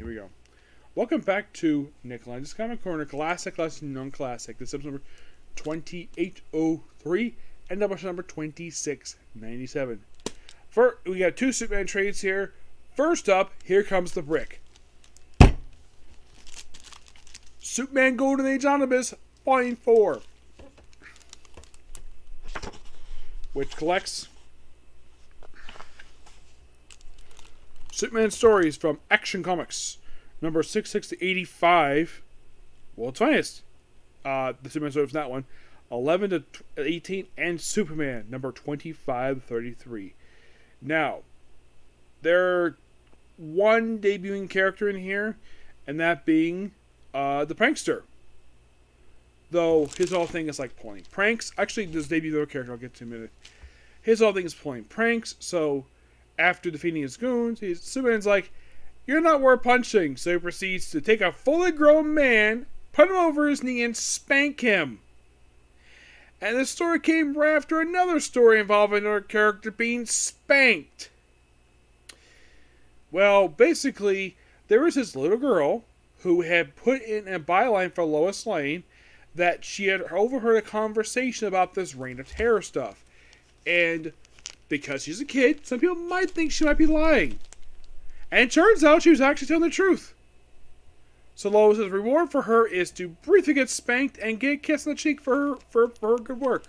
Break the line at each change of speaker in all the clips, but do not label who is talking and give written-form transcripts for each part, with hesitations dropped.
here we go. Welcome back to Nick Lenz's Comic Corner, Classic Lesson Non-Classic. This is episode number 2803 and Doubleshot number 2697. First, we got two Superman trades here. First up, here comes the brick. Superman Golden Age Omnibus, Volume 4. Which collects Superman stories from Action Comics, number 66-85. World's Finest. The Superman story from that one. 11 to 18, and Superman, number 2533. Now, there's one debuting character in here, and that being the Prankster. Though, his whole thing is like pulling pranks. Actually, this debut other character I'll get to in a minute. His whole thing is pulling pranks, so after defeating his goons, Superman's like, "You're not worth punching," so he proceeds to take a fully grown man, put him over his knee, and spank him. And this story came right after another story involving another character being spanked. Well, basically, there was this little girl who had put in a byline for Lois Lane that she had overheard a conversation about this Reign of Terror stuff. And because she's a kid, some people might think she might be lying. And it turns out she was actually telling the truth. So Lois' reward for her is to briefly get spanked and get a kiss on the cheek for her good work.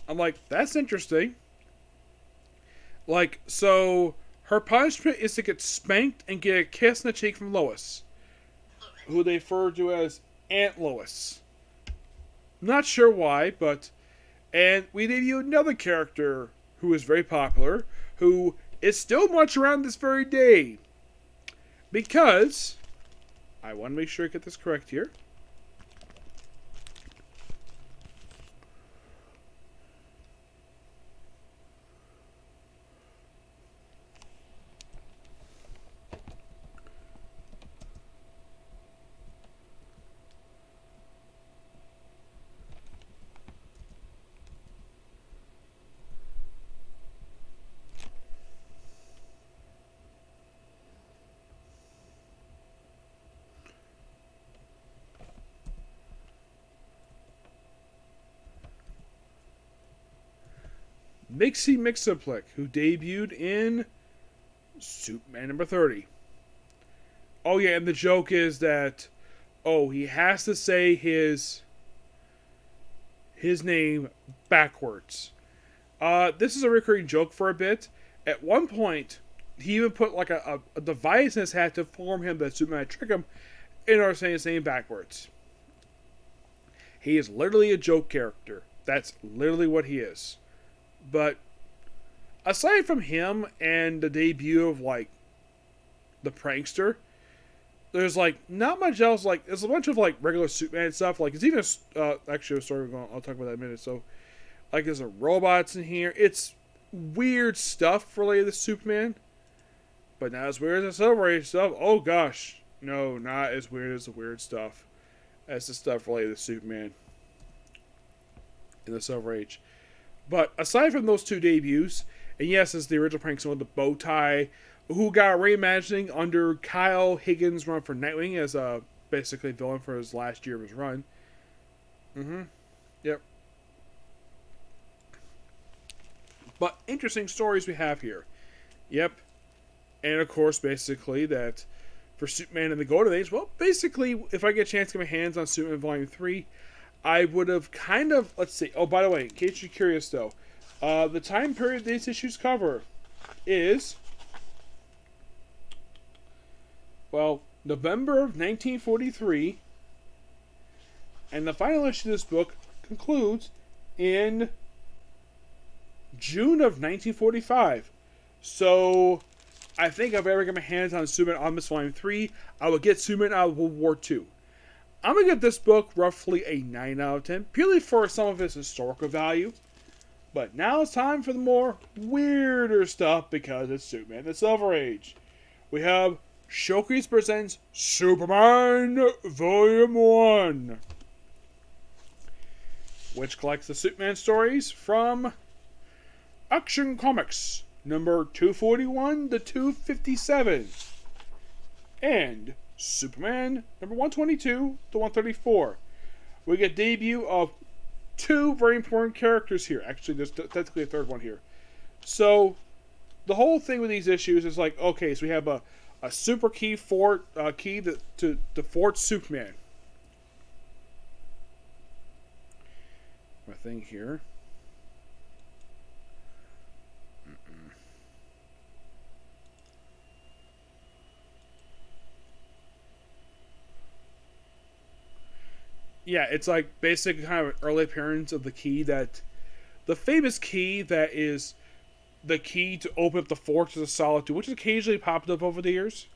I'm like, that's interesting. Like, so her punishment is to get spanked and get a kiss on the cheek from Lois, who they refer to as Aunt Lois. Not sure why, but... And we debut another character who is very popular, who is still much around this very day. Because, I want to make sure I get this correct here. Mixie Mixaplick, who debuted in Superman number 30. Oh yeah, and the joke is that, he has to say his name backwards. This is a recurring joke for a bit. At one point, he even put like a device in his hat to inform him that Superman had tricked him in order to say his name backwards. He is literally a joke character. That's literally what he is. But aside from him and the debut of like the Prankster, there's like not much else. Like there's a bunch of like regular Superman stuff. Like it's even actually a story I'll talk about that in a minute. So like there's robots in here. It's weird stuff related to Superman, but not as weird as the Silver Age stuff. Oh gosh, no, not as weird as the weird stuff as the stuff related to Superman in the Silver Age. But aside from those two debuts, and yes, it's the original Prankster with the bow tie, who got reimagining under Kyle Higgins' run for Nightwing as a basically villain for his last year of his run. Yep. But interesting stories we have here. Yep. And of course, basically, that for Superman in the Golden Age, well, basically, if I get a chance to get my hands on Superman Volume 3, I would have kind of, let's see. Oh, by the way, in case you're curious, though, the time period these issues cover is, well, November of 1943, and the final issue of this book concludes in June of 1945. So, I think if I ever get my hands on Superman Omnibus Volume 3, I would get Superman out of World War II. I'm going to give this book roughly a 9 out of 10, purely for some of its historical value. But now it's time for the more weirder stuff because it's Superman the Silver Age. We have Showcase presents Superman Volume 1, which collects the Superman stories from Action Comics, number 241 to 257. And Superman number 122 to 134. We get debut of two very important characters here. Actually, there's technically a third one here. So, the whole thing with these issues is like, okay, so we have a super key to Fort Superman. My thing here. Yeah, it's like basically kind of an early appearance of the key the famous key that is the key to open up the Fortress of Solitude, which has occasionally popped up over the years.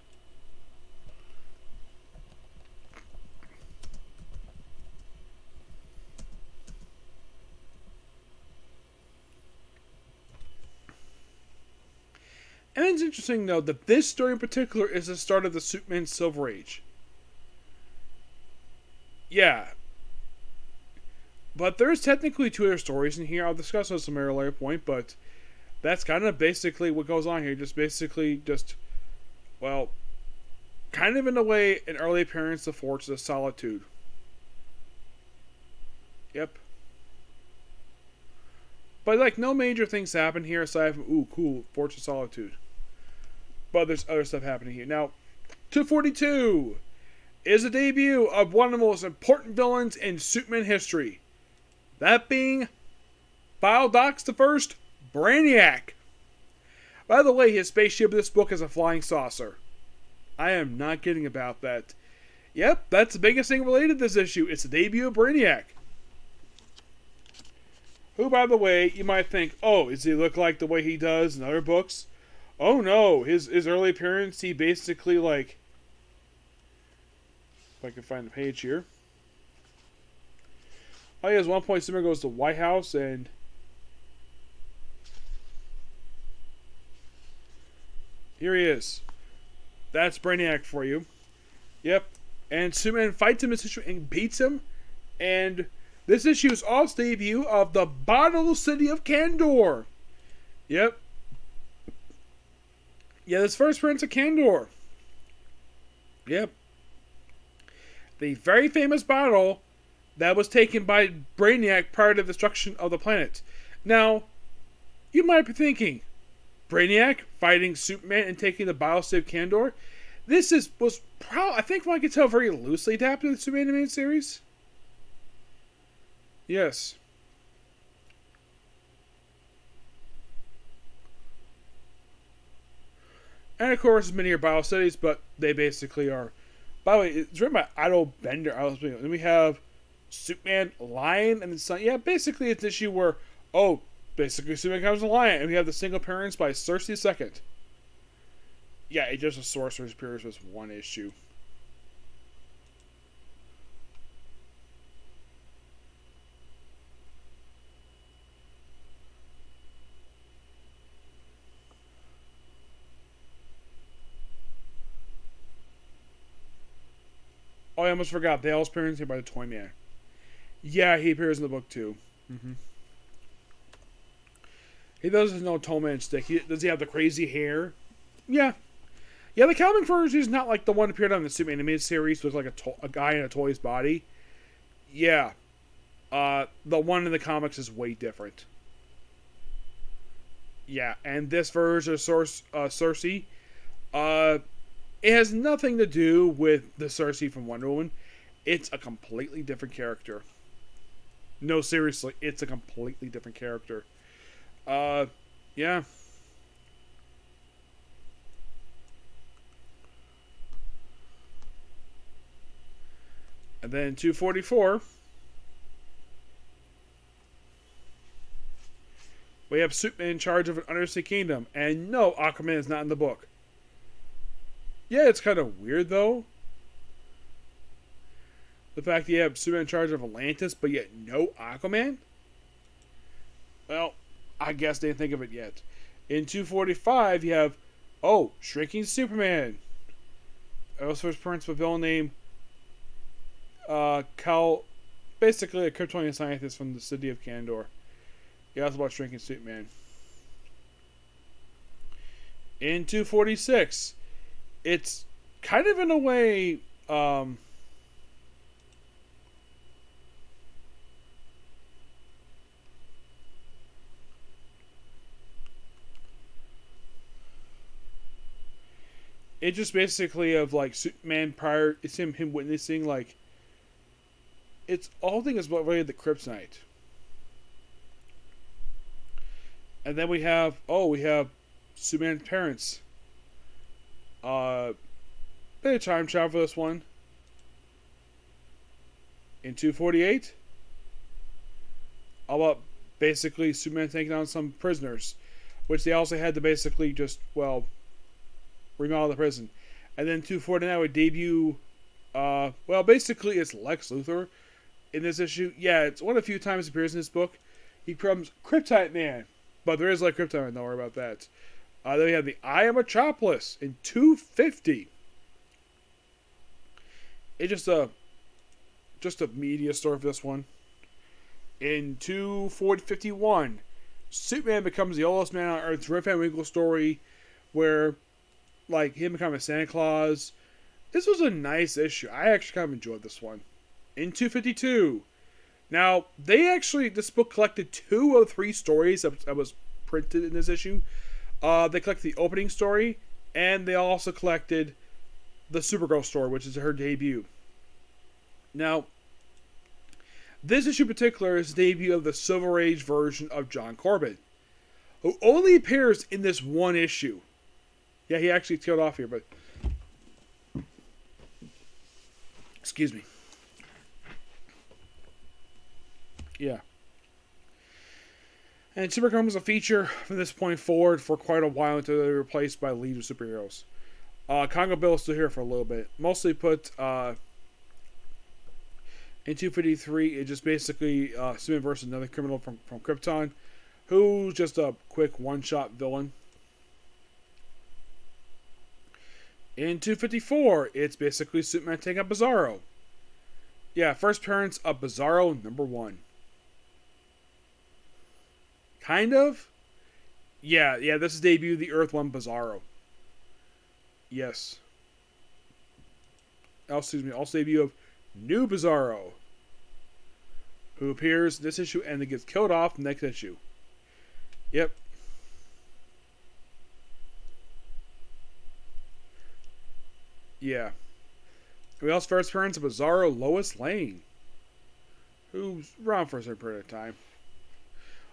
And it's interesting, though, that this story in particular is the start of the Superman Silver Age. Yeah. But there's technically two other stories in here. I'll discuss those at a later point, but that's kind of basically what goes on here. Well, kind of in a way, an early appearance of Fortress of Solitude. Yep. But, like, no major things happen here aside from, ooh, cool, Fortress of Solitude. But there's other stuff happening here. Now, 242 is the debut of one of the most important villains in Superman history. That being Dox the First, Brainiac. By the way, his spaceship in this book is a flying saucer. I am not kidding about that. Yep, that's the biggest thing related to this issue. It's the debut of Brainiac. Who, by the way, you might think, oh, does he look like the way he does in other books? Oh no, his early appearance, he basically, like, if I can find the page here. Oh yeah, there's one point Superman goes to the White House and here he is. That's Brainiac for you. Yep. And Superman fights him in this issue and beats him. And this issue is also the debut of the Bottle City of Kandor. Yep. Yeah, this first appearance of Kandor. Yep. The very famous bottle that was taken by Brainiac prior to the destruction of the planet. Now, you might be thinking, Brainiac fighting Superman and taking the Bottle City of Kandor? I think I could tell, very loosely adapted to the Superman animated series. Yes. And of course, many are Bottle Cities, but they basically are. By the way, it's written by Otto Bender. Then we have Superman, Lion, and the Sun. Yeah, basically it's an issue where, basically Superman becomes a lion, and we have the single appearance by Cersei II. Yeah, it just a sorcerer's appearance was one issue. Oh, I almost forgot. Dale's appearance here by the Toyman. Yeah, he appears in the book too. Mm-hmm. He does have no Toyman stick. Does he have the crazy hair? Yeah. Yeah, the comic version is not like the one that appeared on the Superman animated series, looks like a guy in a toy's body. Yeah. The one in the comics is way different. Yeah, and this version of Cersei, it has nothing to do with the Cersei from Wonder Woman. It's a completely different character. No, seriously, it's a completely different character. Yeah. And then 244. We have Superman in charge of an undersea kingdom. And no, Aquaman is not in the book. Yeah, it's kind of weird, though. The fact that you have Superman in charge of Atlantis, but yet no Aquaman? Well, I guess they didn't think of it yet. In 245, you have, Shrinking Superman. Also first appearance of a villain named Cal, basically a Kryptonian scientist from the city of Kandor. Yeah, that's about Shrinking Superman. In 246, it's kind of in a way, it just basically of like Superman prior. It's him witnessing like it's all thing is related to Kryptonite, and then we have Superman's parents. Bit of time travel for this one. In 248, all about basically Superman taking on some prisoners, which they also had to basically just remodel the prison. And then 249 would debut. Basically it's Lex Luthor in this issue. Yeah, it's one of the few times he appears in this book. He becomes Kryptonite Man, but there is like Kryptonite. Don't worry about that. Then we have the Eye of Metropolis in 250. It's just a media story for this one. In 251, Superman becomes the oldest man on Earth. Rip Van Winkle story where like him becoming Santa Claus. This was a nice issue. I actually kind of enjoyed this one. In 252, now this book collected 2 of the 3 stories that was printed in this issue. They collected the opening story, and they also collected the Supergirl story, which is her debut. Now, this issue in particular is the debut of the Silver Age version of John Corbett, who only appears in this one issue. Yeah, he actually killed off here, but excuse me. Yeah. And Supergirl becomes a feature from this point forward for quite a while until they're replaced by League of Superheroes. Congo Bill is still here for a little bit. Mostly put in 253, it just basically Superman versus another criminal from Krypton, who's just a quick one-shot villain. In 254, it's basically Superman taking up Bizarro. Yeah, first appearance of Bizarro #1. Kind of? Yeah, this is debut of the Earth 1 Bizarro. Yes. Also debut of New Bizarro, who appears in this issue and then gets killed off in the next issue. Yep. Yeah. We also first appearance of Bizarro Lois Lane, who's around for a certain period of time.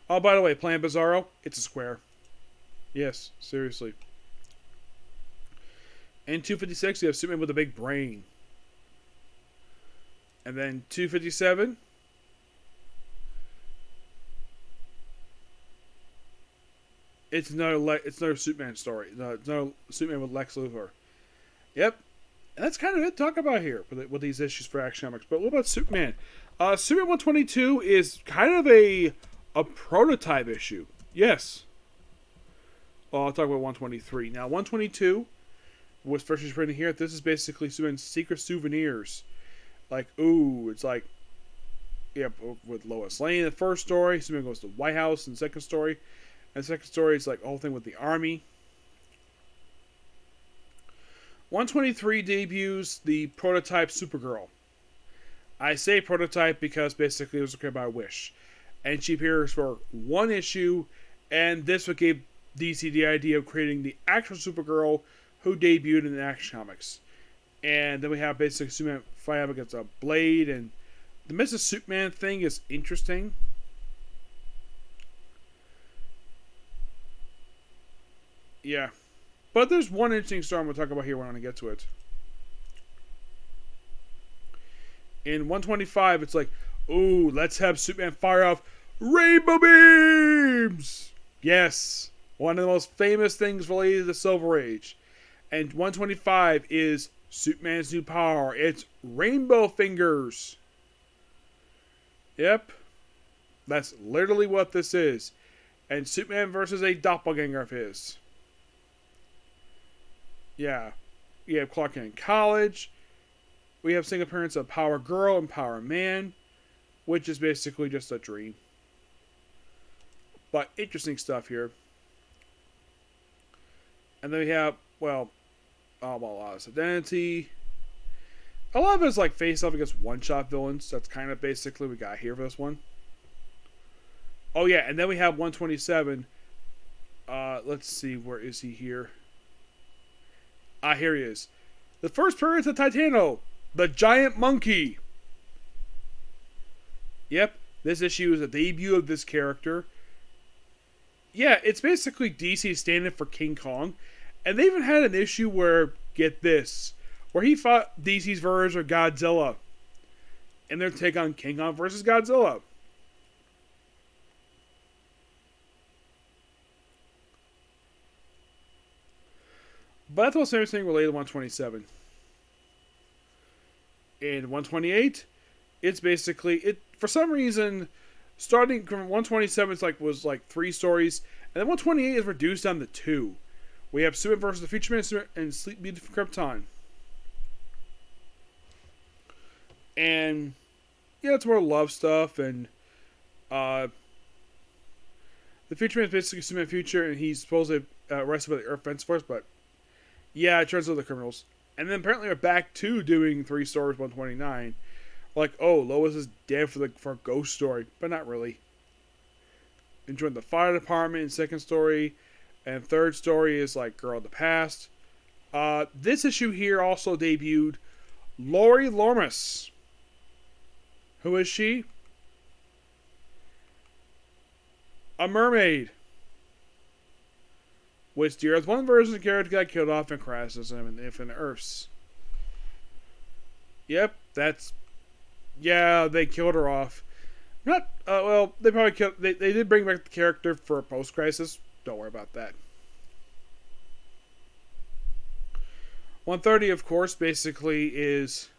Oh, by the way, playing Bizarro, it's a square. Yes, seriously. In 256, you have Superman with a big brain. And then 257. It's another Superman story. It's another Superman with Lex Luthor. Yep. And that's kind of it to talk about here with these issues for Action Comics. But what about Superman? Superman 122 is kind of a prototype issue. Yes. Well, I'll talk about 123. Now, 122 was first printed here. This is basically Superman's secret souvenirs. Like, it's like, with Lois Lane in the first story. Superman goes to the White House in the second story. And the second story is like the whole thing with the army. 123 debuts the prototype Supergirl. I say prototype because basically it was created by Wish. And she appears for one issue, and this would give DC the idea of creating the actual Supergirl who debuted in the Action Comics. And then we have basically Superman fight up against a Blade, and the Mrs. Superman thing is interesting. Yeah. But there's one interesting story I'm going to talk about here when I get to it. In 125, it's like, let's have Superman fire off rainbow beams! Yes. One of the most famous things related to the Silver Age. And 125 is Superman's new power. It's rainbow fingers. Yep. That's literally what this is. And Superman versus a doppelganger of his. Yeah. You have Clark Kent in college. We have single appearance of Power Girl and Power Man, which is basically just a dream. But interesting stuff here. And then we have, Lost Identity. A lot of it's like face off against one-shot villains. That's kind of basically what we got here for this one. Oh yeah, and then we have 127. Let's see, where is he here? Here he is. The first appearance of Titano, the giant monkey. Yep, this issue is a debut of this character. Yeah, it's basically DC standing for King Kong. And they even had an issue where, get this, where he fought DC's version of Godzilla. And their take on King Kong versus Godzilla. But that's what's everything related to 127. In 128, it's basically for some reason, starting from 127 was like 3 stories, and then 128 is reduced down to 2. We have Superman versus the Future Man and Sleep Beauty from Krypton. And yeah, it's more love stuff, and the Future Man is basically Superman Future, and he's supposedly arrested by the Earth Defense Force, but yeah, it turns out the criminals. And then apparently we're back to doing 3 stories, 129. Like, oh, Lois is dead for a ghost story, but not really. And joined the fire department in 2nd story, and 3rd story is like Girl of the Past. This issue here also debuted Lori Lormus. Who is she? A mermaid. Which the Earth 1 version of the character got killed off in crashes in Infinite Earths. Yep, yeah, they killed her off. Not, well, they probably killed, they did bring back the character for a post-crisis. Don't worry about that. 130, of course, basically is,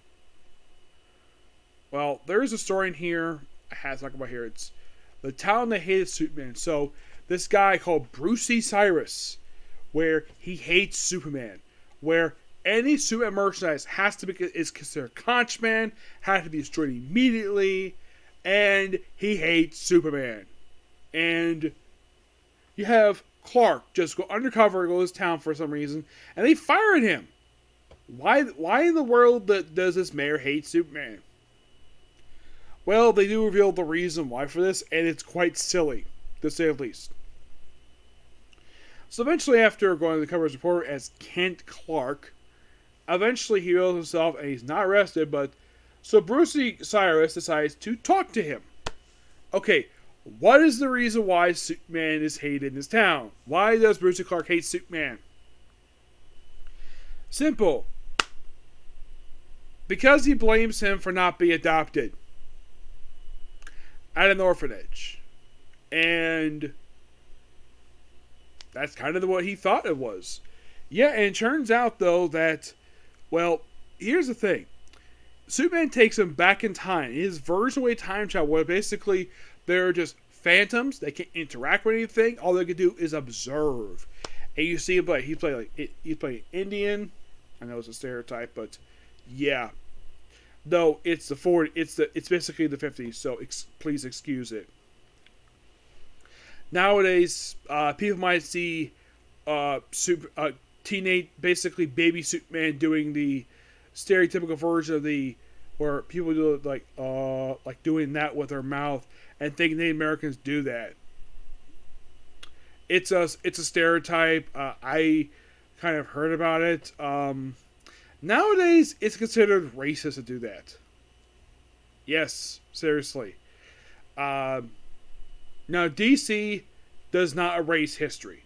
well, there is a story in here I had to talk about here. It's the town that hated Superman. So, this guy called Brucey Cyrus, where he hates Superman, where any Superman merchandise is considered contraband, has to be destroyed immediately, and he hates Superman. And you have Clark just go undercover, go to this town for some reason, and they fired him. Why in the world does this mayor hate Superman? Well, they do reveal the reason why for this, and it's quite silly, to say the least. So eventually, after going to the cover as reporter as Kent Clark, eventually he reveals himself and he's not arrested, but so Brucey Cyrus decides to talk to him. Okay, what is the reason why Superman is hated in this town? Why does Brucey Clark hate Superman? Simple. Because he blames him for not being adopted at an orphanage. And that's kind of what he thought it was. Yeah, and it turns out, though, that, well, here's the thing. Superman takes him back in time. His version of a time travel, where basically they're just phantoms. They can't interact with anything. All they can do is observe. And you see him play. He's playing Indian. I know it's a stereotype, but yeah. Though it's the 40s. It's basically the 50s. So please excuse it. Nowadays, people might see teenage, basically baby Superman doing the stereotypical version of where people do like doing that with their mouth and think Native Americans do that. It's a stereotype. I kind of heard about it. Nowadays, it's considered racist to do that. Yes, seriously. Now, DC does not erase history.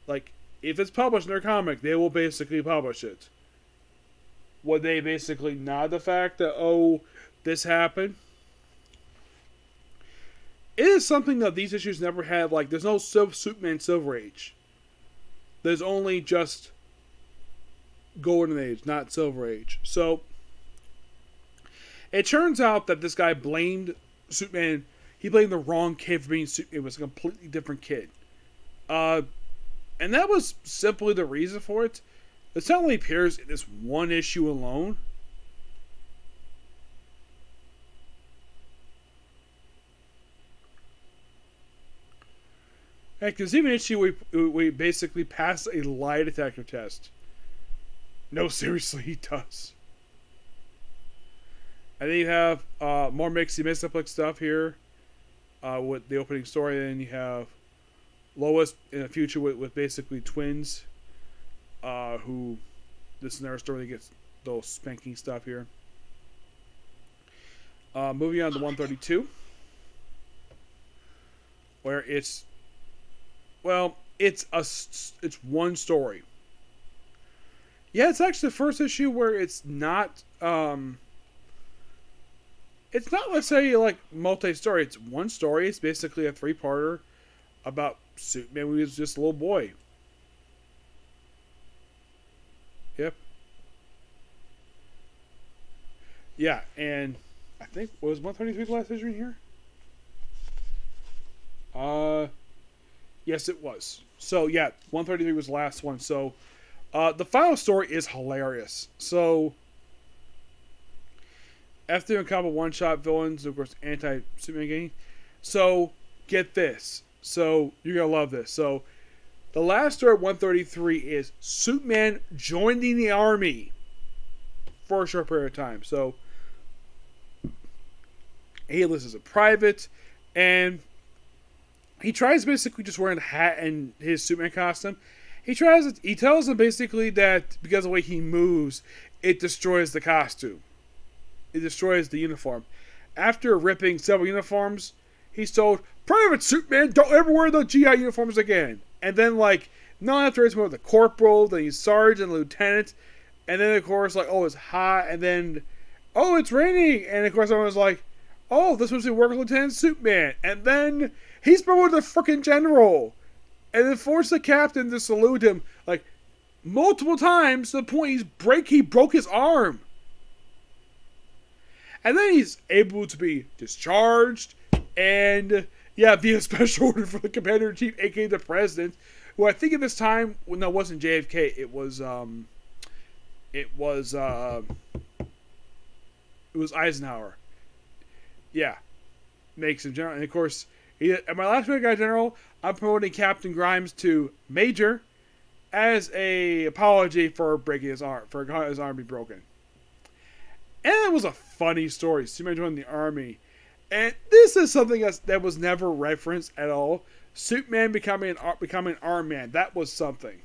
Like, if it's published in their comic, they will basically publish it. Would they basically nod the fact that, oh, this happened? It is something that these issues never had. Like, there's no Superman Silver Age. There's only just Golden Age, not Silver Age. So, it turns out that this guy blamed Superman. He blamed the wrong kid for being Superman. It was a completely different kid. And that was simply the reason for it. It only appears in this one issue alone. Because even issue we basically passed a lie detector test. No, seriously, he does. And then you have more mixed stuff here with the opening story. And then you have Lois in the future with basically twins who, this is another story that gets those spanking stuff here. Moving on to 132, where it's one story. Yeah, it's actually the first issue where it's not let's say like multi-story. It's one story. It's basically a 3-parter about Superman when he was just a little boy. Yep. Yeah, and I think was 133 the last issue in here? Yes, it was. So yeah, 133 was the last one. So the final story is hilarious. So after doing a couple one-shot villains, of course, anti-Superman game. So get this. So you're gonna love this. So the last story at 133 is Superman joining the army for a short period of time. So he lists as a private, and he tries basically just wearing a hat and his Superman costume. He tells them basically that because of the way he moves, it destroys the costume. It destroys the uniform. After ripping several uniforms, he's told, Private Superman, don't ever wear those GI uniforms again. And then, like, not after it's more the corporal, then he's sergeant, lieutenant, and then, of course, like, oh, it's hot, and then, oh, it's raining, and, of course, everyone's like, oh, this was the work of Lieutenant Superman. And then he's promoted to freaking general. And then forced the captain to salute him like multiple times to the point he broke his arm. And then he's able to be discharged and via special order from the Commander-in-Chief, aka the President, who I think at this time, well, no, it wasn't JFK, it was Eisenhower. Yeah, makes him general. And of course, at my last Big Guy General, I'm promoting Captain Grimes to Major as a apology for breaking his arm, for his arm be broken. And it was a funny story. Superman joined the army, and this is something that was never referenced at all. Superman becoming an arm man. That was something.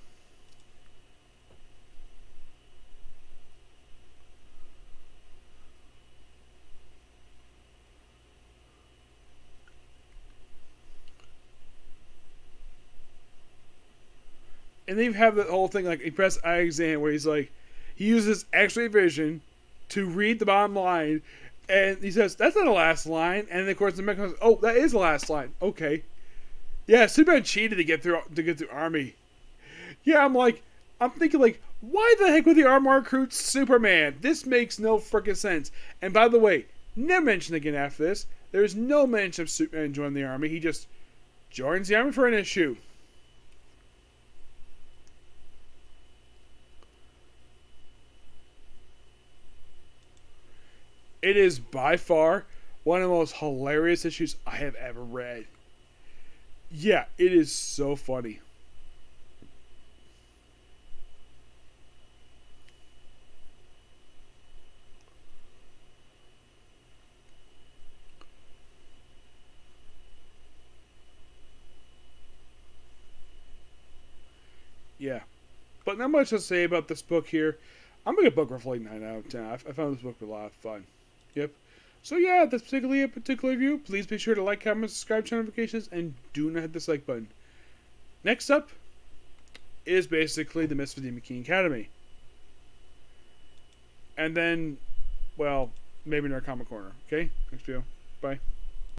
And then you have the whole thing like Impress Alexander, where he's like, he uses X-ray vision to read the bottom line, and he says that's not the last line. And then of course the man goes, oh, that is the last line. Okay, yeah, Superman cheated to get through army. Yeah, I'm thinking like, why the heck would the armor recruit Superman? This makes no freaking sense. And by the way, never mentioned again after this. There's no mention of Superman joining the army. He just joins the army for an issue. It is by far one of the most hilarious issues I have ever read. Yeah, it is so funny. Yeah. But not much to say about this book here. I'm going to book roughly 9 out of 10. I found this book a lot of fun. Yep. So yeah, that's particularly a particular review. Please be sure to like, comment, subscribe, turn notifications, and do not hit the dislike button. Next up is basically the Misfit McKean Academy. And then, well, maybe in our Comic Corner. Okay? Next video. Bye.